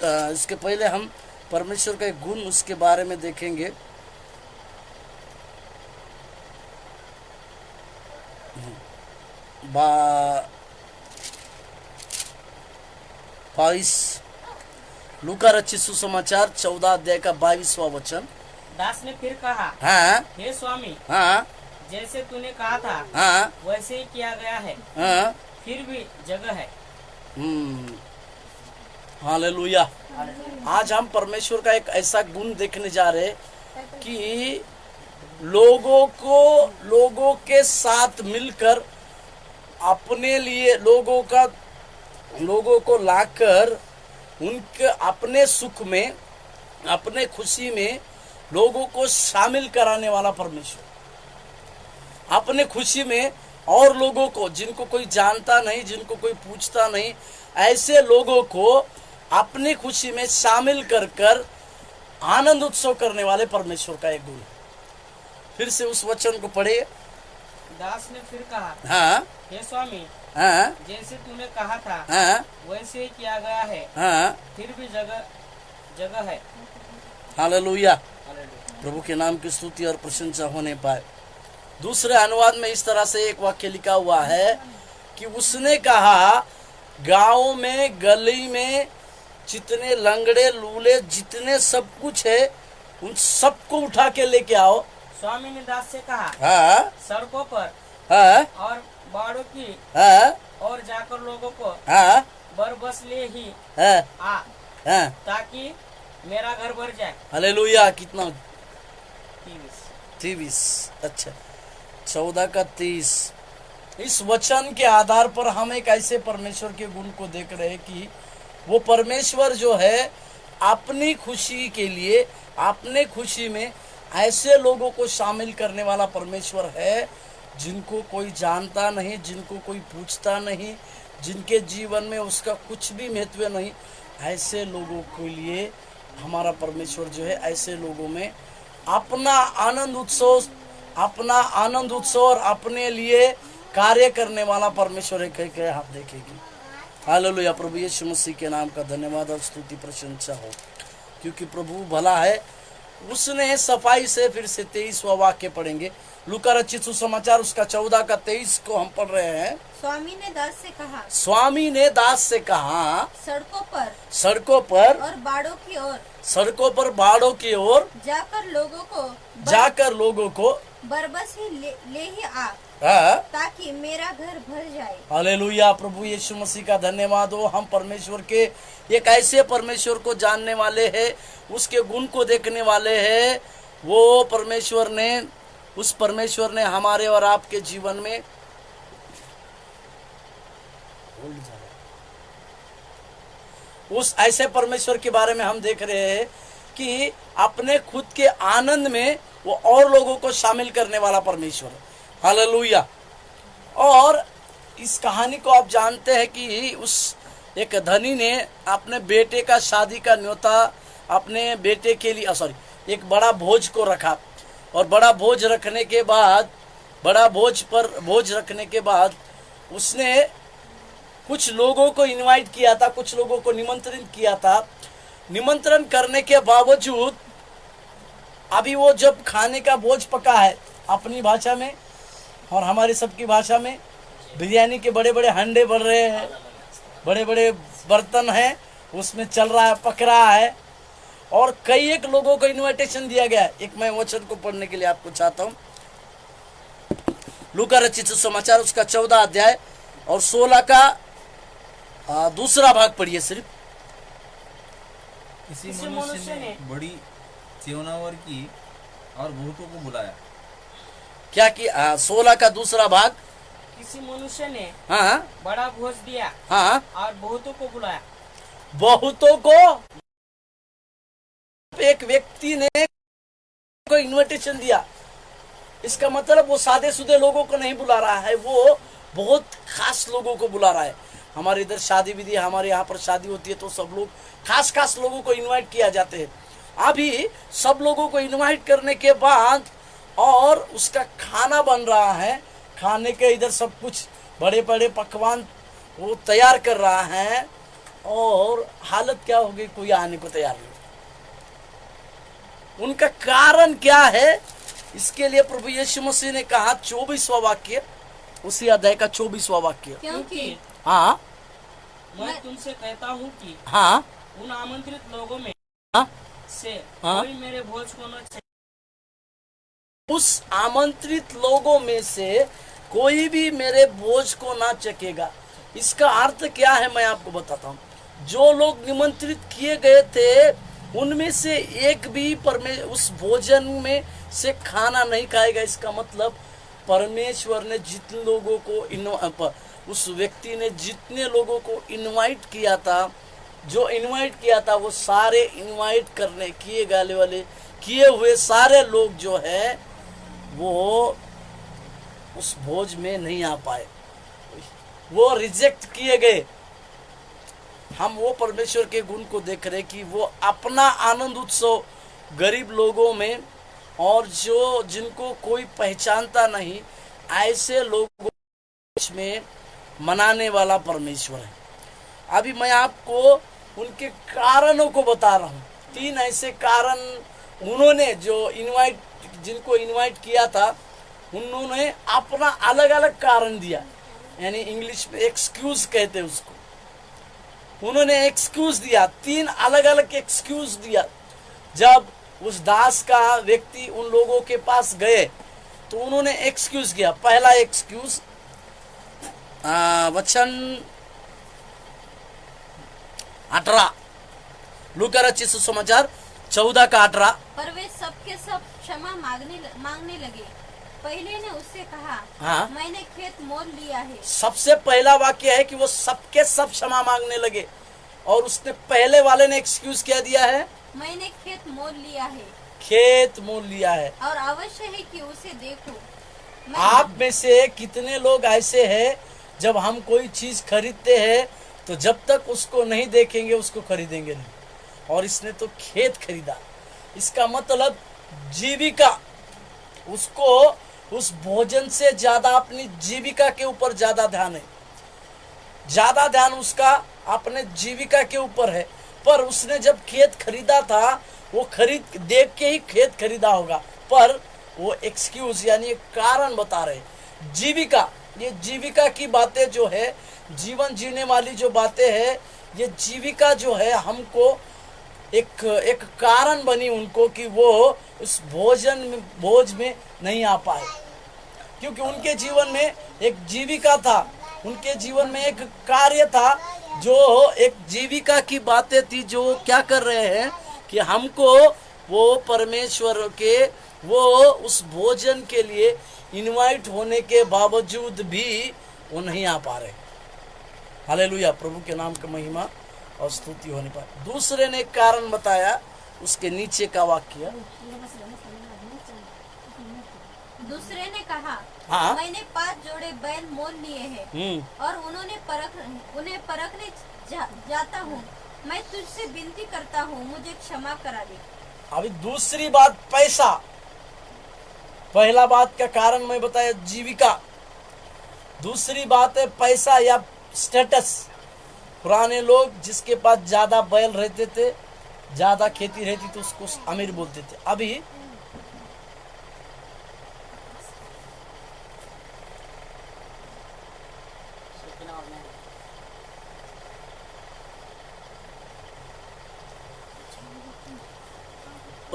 इसके पहले हम परमेश्वर का एक गुण उसके बारे में देखेंगे। बाईस लूका रचित सुसमाचार 14 अध्याय का 22वां वचन। दास ने फिर कहा, हाँ हे स्वामी, हाँ जैसे तूने कहा था हाँ वैसे ही किया गया है, हाँ। फिर भी जगह है। हालेलुया। आज हम परमेश्वर का एक ऐसा गुण देखने जा रहे कि लोगों के साथ मिलकर अपने लिए लोगों को लाकर उनके अपने सुख में, अपने खुशी में लोगों को शामिल कराने वाला परमेश्वर। अपने खुशी में और लोगों को, जिनको कोई जानता नहीं, जिनको कोई पूछता नहीं, ऐसे लोगों को अपनी खुशी में शामिल कर आनंद उत्सव करने वाले परमेश्वर का एक गुण। फिर से उस वचन को पढ़े। दास ने फिर कहा, हाँ हे स्वामी, हाँ जैसे तूने कहा था हाँ वैसे ही किया गया है, हाँ। फिर भी जगह है। हालेलुया। हालेलुया। प्रभु के नाम की स्तुति और प्रशंसा होने पाए। दूसरे अनुवाद में इस तरह से एक वाक्य लिखा हुआ है कि उसने कहा, गांव में, गली में जितने लंगड़े लूले, जितने सब कुछ है, उन सबको उठा के लेके आओ। स्वामी ने दास से कहा, हाँ सड़कों पर हाँ और बाड़ों की हाँ और जाकर लोगों को हाँ बरबस ले ही हाँ आ, हाँ। ताकि मेरा घर भर जाए। हालेलुया। कितना? 23। अच्छा, 14 का 30। इस वचन के आधार पर हम एक ऐसे परमेश्वर के गुण को देख रहे हैं कि वो परमेश्वर जो है अपनी खुशी के लिए, अपने खुशी में ऐसे लोगों को शामिल करने वाला परमेश्वर है जिनको कोई जानता नहीं, जिनको कोई पूछता नहीं, जिनके जीवन में उसका कुछ भी महत्व नहीं। ऐसे लोगों के लिए हमारा परमेश्वर जो है ऐसे लोगों में अपना आनंद उत्सव और अपने लिए कार्य करने वाला परमेश्वर है। कह आप देखेगी। हालेलुया। प्रभु यीशु मसीह के नाम का धन्यवाद और स्तुति प्रशंसा हो, क्योंकि प्रभु भला है। उसने सफाई से फिर से 23वां वाक्य पढ़ेंगे। लूका रचित सुसमाचार उसका 14 का 23 को हम पढ़ रहे हैं। स्वामी ने दास से कहा, सड़कों पर और बाड़ों की ओर जाकर लोगों को बरबस ही ले ही आ, ताकि मेरा घर भर जाए। हालेलुया। प्रभु यीशु मसीह का धन्यवाद हो। हम परमेश्वर के एक ऐसे परमेश्वर को जानने वाले हैं, उसके गुण को देखने वाले हैं। वो उस परमेश्वर ने हमारे और आपके जीवन में उस ऐसे परमेश्वर के बारे में हम देख रहे हैं कि अपने खुद के आनंद में वो और लोगों को शामिल करने वाला परमेश्वर है। हालेलुया। और इस कहानी को आप जानते हैं कि उस एक धनी ने अपने बेटे का शादी का न्योता अपने बेटे के लिए एक बड़ा भोज को रखा, और बड़ा भोज रखने के बाद उसने कुछ लोगों को इनवाइट किया था, कुछ लोगों को निमंत्रित किया था। निमंत्रण करने के बावजूद अभी वो जब खाने का भोज पका है अपनी भाषा में और हमारी सबकी भाषा में, बिरयानी के बड़े बड़े हंडे बढ़ रहे हैं, बड़े बड़े बर्तन हैं, उसमें चल रहा है, पक रहा है, और कई एक लोगों को इनविटेशन दिया गया है। एक मैं वचन को पढ़ने के लिए आपको चाहता हूँ। लूका रचित सुसमाचार उसका 14 अध्याय और 16 का दूसरा भाग पढ़िए सिर्फ। किसी मनुष्य ने बड़ी सेवनावर की और बहुतों को बुलाया। क्या कि 16 का दूसरा भाग। किसी मनुष्य ने हाँ बड़ा भोज दिया हाँ और बहुतों को बुलाया। बहुतों को, एक व्यक्ति ने को इनविटेशन दिया, इसका मतलब वो सादे सुदे लोगों को नहीं बुला रहा है, वो बहुत खास लोगों को बुला रहा है। हमारे इधर शादी विधि, हमारे यहाँ पर शादी होती है तो सब लोग खास लोगों को इनवाइट किया जाते हैं। अभी सब लोगों को इनवाइट करने के बाद और उसका खाना बन रहा है, खाने के इधर सब कुछ बड़े बड़े पकवान वो तैयार कर रहा है, और हालत क्या होगी, कोई आने को तैयार नहीं। उनका कारण क्या है, इसके लिए प्रभु यीशु मसीह ने कहा 24वां वाक्य, उसी अध्याय का 24वां वाक्य। क्योंकि हाँ मैं तुमसे कहता हूँ कि हाँ उन आमंत्रित लोगों में हाँ से हाँ। कोई मेरे भोज को न छे- उस आमंत्रित लोगों में से कोई भी मेरे बोझ को ना चखेगा। इसका अर्थ क्या है मैं आपको बताता हूँ। जो लोग निमंत्रित किए गए थे उनमें से एक भी उस भोजन में से खाना नहीं खाएगा। इसका मतलब परमेश्वर ने जितने लोगों को उस व्यक्ति ने जितने लोगों को इनवाइट किया था, जो इनवाइट किया था, वो सारे इनवाइट करने किए हुए सारे लोग जो है वो उस भोज में नहीं आ पाए, वो रिजेक्ट किए गए। हम वो परमेश्वर के गुण को देख रहे कि वो अपना आनंद उत्सव गरीब लोगों में और जो जिनको कोई पहचानता नहीं ऐसे लोगों में मनाने वाला परमेश्वर है। अभी मैं आपको उनके कारणों को बता रहा हूँ। 3 ऐसे कारण उन्होंने जिनको इनवाइट किया था, उन्होंने अपना अलग अलग कारण दिया, यानी इंग्लिश में एक्सक्यूज कहते हैं उसको। उन्होंने एक्सक्यूज दिया, 3 अलग अलग एक्सक्यूज दिया। जब उस दास का व्यक्ति उन लोगों के पास गए तो उन्होंने एक्सक्यूज किया। पहला एक्सक्यूज वचन 18 लूका रचित सुसमाचार 14 का 18। पर वे सबके सब क्षमा मांगने लगे। पहले ने उससे कहा, हाँ। मैंने खेत मोल लिया है। सबसे पहला वाक्य है कि वो सबके सब क्षमा मांगने लगे, और उसने पहले वाले ने एक्सक्यूज क्या दिया है, मैंने खेत मोल लिया है खेत मोल लिया है। और अवश्य है कि उसे देखूं। आप में से कितने लोग ऐसे हैं, जब हम कोई चीज खरीदते हैं तो जब तक उसको नहीं देखेंगे उसको खरीदेंगे नहीं। और इसने तो खेत खरीदा, इसका मतलब जीविका, उसको उस भोजन से ज्यादा अपनी जीविका के ऊपर ज्यादा ध्यान है, ज्यादा ध्यान उसका अपने जीविका के ऊपर है। पर उसने जब खेत खरीदा था, वो खरीद देख के ही खेत खरीदा होगा, पर वो एक्सक्यूज यानी कारण बता रहे। जीविका, ये जीविका की बातें जो है, जीवन जीने वाली जो बातें हैं, ये जीविका जो है हमको एक कारण बनी उनको कि वो उस भोज में नहीं आ पाए, क्योंकि उनके जीवन में एक जीविका था, उनके जीवन में एक कार्य था, जो एक जीविका की बातें थी, जो क्या कर रहे हैं कि हमको वो परमेश्वर के वो उस भोजन के लिए इनवाइट होने के बावजूद भी वो नहीं आ पा रहे। हालेलुया, प्रभु के नाम का महिमा और स्तुति होने पर। दूसरे ने कारण बताया, उसके नीचे का वाक्य। दूसरे ने कहा, हाँ। मैंने 5 जोड़े बैल मोल लिए हैं और उन्हें परखने जाता हूँ। मैं तुझसे विनती करता हूँ, मुझे क्षमा करा दे। अभी दूसरी बात पैसा। पहला बात का कारण मैं बताया जीविका, दूसरी बात है पैसा या स्टेटस। पुराने लोग जिसके पास ज्यादा बैल रहते थे, ज्यादा खेती रहती तो उसको अमीर बोलते थे। अभी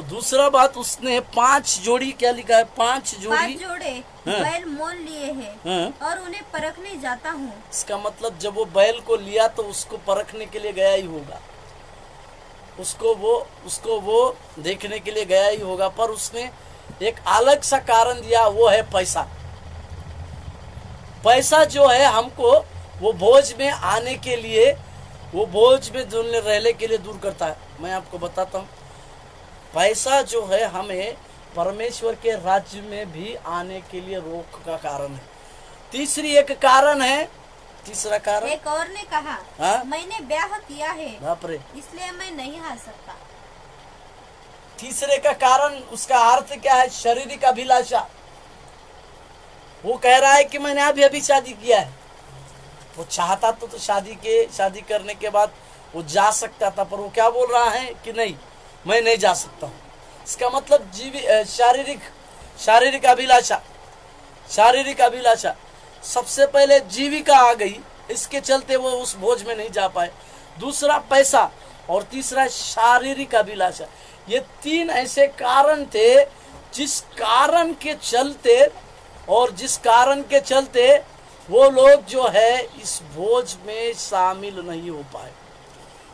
दूसरा बात, उसने 5 जोड़ी क्या लिखा है, 5 जोड़े हाँ। बैल मोल लिए हैं हाँ। और उन्हें परखने जाता हूँ। इसका मतलब जब वो बैल को लिया तो उसको परखने के लिए गया ही होगा, उसको वो देखने के लिए गया ही होगा। पर उसने एक अलग सा कारण दिया, वो है पैसा। पैसा जो है हमको वो भोज में आने के लिए, वो भोज में रहने के लिए दूर करता है। मैं आपको बताता हूँ, पैसा जो है हमें परमेश्वर के राज्य में भी आने के लिए रोक का कारण है। तीसरी एक कारण है, तीसरा कारण। एक और ने कहा, हाँ? मैंने ब्याह किया है, बाप रे, इसलिए मैं नहीं आ सकता। तीसरे का कारण, उसका अर्थ क्या है, शारीरिक अभिलाषा। वो कह रहा है कि मैंने अभी शादी किया है। वो चाहता तो शादी करने के बाद वो जा सकता था, पर वो क्या बोल रहा है कि नहीं, मैं नहीं जा सकता हूँ। इसका मतलब शारीरिक अभिलाषा, शारीरिक अभिलाषा सबसे पहले जीविका आ गई, इसके चलते वो उस भोज में नहीं जा पाए। दूसरा पैसा, और तीसरा शारीरिक अभिलाषा। ये तीन ऐसे कारण थे जिस कारण के चलते वो लोग जो है इस भोज में शामिल नहीं हो पाए।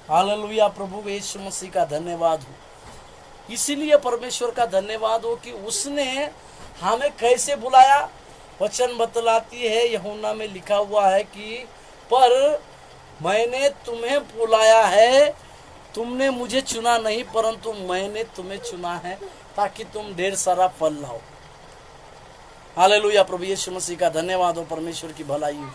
हालेलुया, प्रभु यीशु मसीह का धन्यवाद हो। इसीलिए परमेश्वर का धन्यवाद हो कि उसने हमें कैसे बुलाया। वचन बतलाती है, यूहन्ना में लिखा हुआ है कि पर मैंने तुम्हें बुलाया है, तुमने मुझे चुना नहीं, परंतु मैंने तुम्हें चुना है ताकि तुम ढेर सारा फल लाओ। हालेलुया, प्रभु यीशु मसीह का धन्यवाद हो, परमेश्वर की भलाई हो।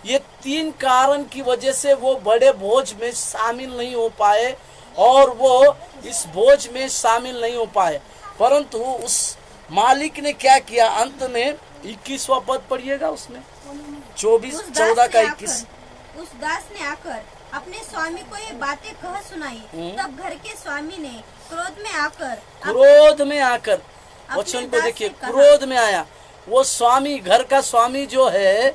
ये तीन कारण की वजह से वो बड़े भोज में शामिल नहीं हो पाए, और वो इस भोज में शामिल नहीं हो पाए। परंतु उस मालिक ने क्या किया, अंत में 21वां पद पढ़िएगा, उसमें 14 का 21। उस दास ने आकर अपने स्वामी को ये बातें कह सुनाई। तब घर के स्वामी ने क्रोध में आकर वचन को देखिए, क्रोध में आया। वो स्वामी, घर का स्वामी जो है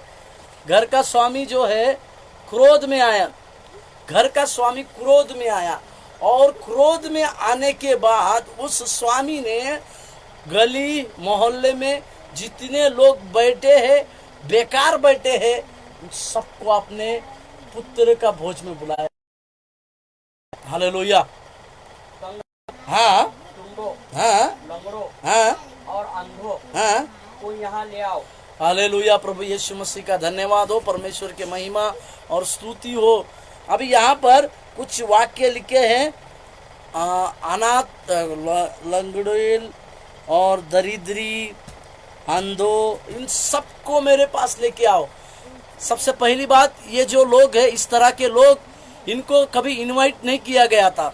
क्रोध में आया। घर का स्वामी क्रोध में आया, और क्रोध में आने के बाद उस स्वामी ने गली मोहल्ले में जितने लोग बैठे हैं, बेकार बैठे हैं, उन सबको अपने पुत्र का भोज में बुलाया। हालेलुया। हाँ, हाँ, हाँ, और अंधों हाँ, को यहाँ ले आओ। हालेलुया, प्रभु यीशु मसीह का धन्यवाद हो, परमेश्वर के महिमा और स्तुति हो। अभी यहाँ पर कुछ वाक्य लिखे हैं, अनाथ, लंगड़े और दरिद्री, अंधो, इन सबको मेरे पास लेके आओ। सबसे पहली बात, ये जो लोग हैं, इस तरह के लोग, इनको कभी इनवाइट नहीं किया गया था,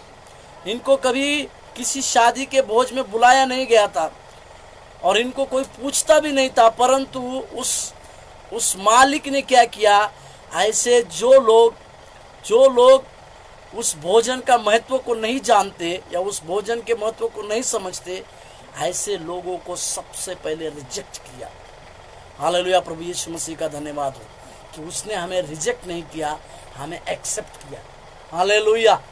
इनको कभी किसी शादी के भोज में बुलाया नहीं गया था, और इनको कोई पूछता भी नहीं था। परंतु उस मालिक ने क्या किया, ऐसे जो लोग उस भोजन का महत्व को नहीं जानते या उस भोजन के महत्व को नहीं समझते, ऐसे लोगों को सबसे पहले रिजेक्ट किया। हालेलुया, प्रभु यीशु मसीह का धन्यवाद हो कि उसने हमें रिजेक्ट नहीं किया, हमें एक्सेप्ट किया। हालेलुया,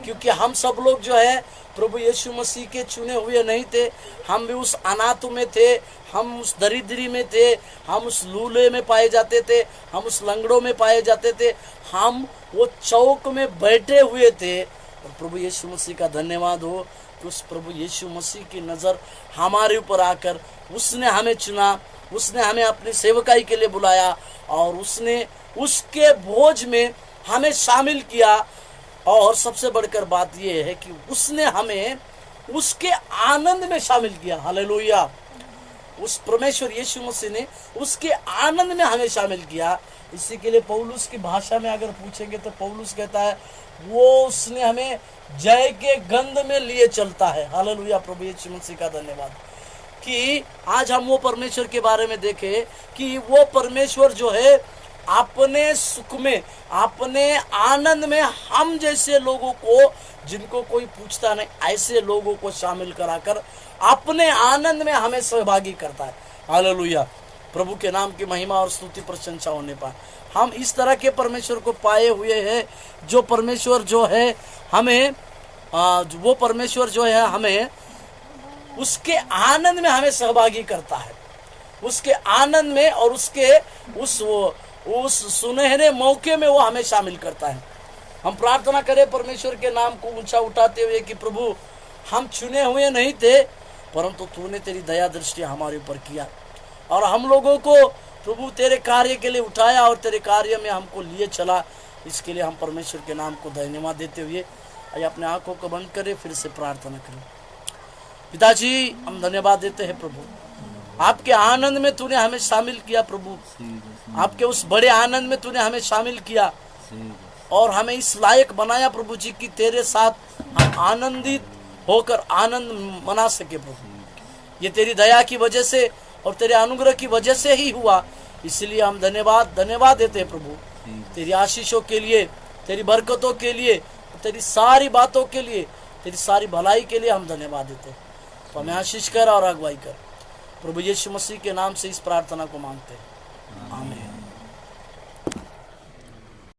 क्योंकि हम सब लोग जो है प्रभु यीशु मसीह के चुने हुए नहीं थे। हम भी उस अनाथ में थे, हम उस दरिद्री में थे, हम उस लूले में पाए जाते थे, हम उस लंगड़ों में पाए जाते थे, हम वो चौक में बैठे हुए थे। और प्रभु यीशु मसीह का धन्यवाद हो कि उस प्रभु यीशु मसीह की नज़र हमारे ऊपर आकर उसने हमें चुना, उसने हमें अपनी सेवकाई के लिए बुलाया, और उसने उसके भोज में हमें शामिल किया। और सबसे बढ़कर बात यह है कि उसने हमें उसके आनंद में शामिल किया। हालेलुया, उस परमेश्वर यीशु मसीह ने उसके आनंद में हमें शामिल किया। इसी के लिए पौलुस की भाषा में अगर पूछेंगे तो पौलुस कहता है, वो उसने हमें जय के गंध में लिए चलता है। हालेलुया, प्रभु यीशु मसीह का धन्यवाद कि आज हम वो परमेश्वर के बारे में देखें कि वो परमेश्वर जो है अपने सुख में, अपने आनंद में हम जैसे लोगों को, जिनको कोई पूछता नहीं, ऐसे लोगों को शामिल कराकर अपने आनंद में हमें सहभागी करता है। हालेलुया, प्रभु के नाम की महिमा और स्तुति प्रशंसा होने पर हम इस तरह के परमेश्वर को पाए हुए हैं, जो परमेश्वर जो है हमें वो परमेश्वर जो है हमें उसके आनंद में हमें सहभागी करता है, उसके आनंद में और उसके उस सुनहरे मौके में वो हमें शामिल करता है। हम प्रार्थना करें परमेश्वर के नाम को ऊंचा उठाते हुए कि प्रभु, हम चुने हुए नहीं थे, परंतु तूने तेरी दया दृष्टि हमारे ऊपर किया, और हम लोगों को प्रभु तेरे कार्य के लिए उठाया और तेरे कार्य में हमको लिए चला। इसके लिए हम परमेश्वर के नाम को धन्यवाद देते हुए आइए अपने आंखों को बंद करें, फिर से प्रार्थना करें। पिताजी, हम धन्यवाद देते हैं प्रभु, आपके आनंद में तूने हमें शामिल किया प्रभु, आपके उस बड़े आनंद में तूने हमें शामिल किया और हमें इस लायक बनाया प्रभु जी कि तेरे साथ हम आनंदित होकर आनंद मना सके प्रभु। ये तेरी दया की वजह से और तेरे अनुग्रह की वजह से ही हुआ, इसलिए हम धन्यवाद देते हैं प्रभु। तेरी आशीषों के लिए तेरी बरकतों के लिए, तेरी सारी बातों के लिए, तेरी सारी भलाई के लिए हम धन्यवाद देते हैं। तो हमें आशीष कर और अगुवाई कर, प्रभु यीशु मसीह के नाम से इस प्रार्थना को मांगते हैं, आमीन।